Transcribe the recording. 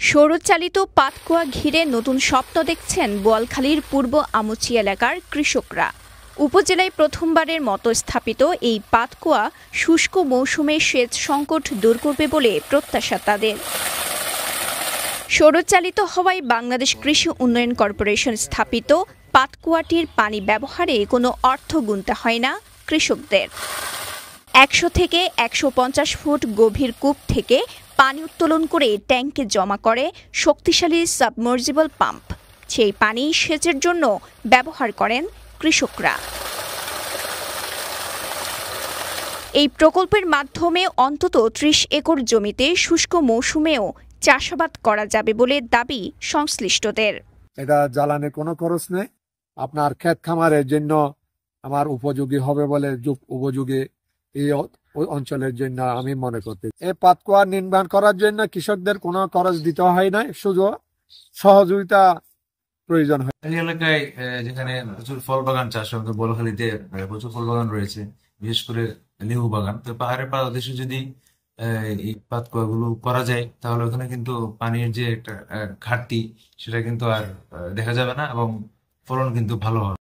সৌরচালিত পাতকুয়া ঘিরে নতুন স্বপ্ন দেখছেন বোয়ালখালীর পূর্ব আমুচি এলাকার কৃষকরা। উপজেলায় প্রথমবারের মতো স্থাপিত এই পাতকুয়া শুষ্ক মৌসুমে সেচ সংকট দূর করবে বলে প্রত্যাশা তাদের। সৌরচালিত হওয়ায় বাংলাদেশ কৃষি উন্নয়ন কর্পোরেশন স্থাপিত পাতকুয়াটির পানি ব্যবহারে কোনো অর্থ গুনতে হয় না কৃষকদের। ১০০ থেকে ১৫০ ফুট গভীর কূপ থেকে পানি উত্তোলন করে ট্যাঙ্কে জমা করে শক্তিশালী সাবমার্জিবল পাম্প। সেই পানি সেচের জন্য ব্যবহার করেন কৃষকরা। এই প্রকল্পের মাধ্যমে অন্তত ৩০ একর জমিতে শুষ্ক মৌসুমেও চাষাবাদ করা যাবে বলে দাবি সংশ্লিষ্টদের। এটা জ্বালানির কোনো খরচ নেই, আপনার ক্ষেত খামারের জন্য আমার উপযোগী হবে বলে উপযোগী এই অঞ্চলের জন্য আমি মনে করতে। এই পাতকুয়া নির্মাণ করার জন্য কৃষকদের কোনো খরচ দিতে হয় না, শুধু সহযোগিতা প্রয়োজন হয়। এই এলাকায় যেখানে প্রচুর ফল বাগান চাষ হয়, বোয়ালখালীতে প্রচুর ফল বাগান রয়েছে, বিশেষ করে লেবু বাগান। তো পাহাড়ের পাদদেশে যদি এই পাতকুয়া গুলো করা যায় তাহলে ওখানে কিন্তু পানির যে একটা ঘাটতি সেটা কিন্তু আর দেখা যাবে না এবং ফলন কিন্তু ভালো হবে।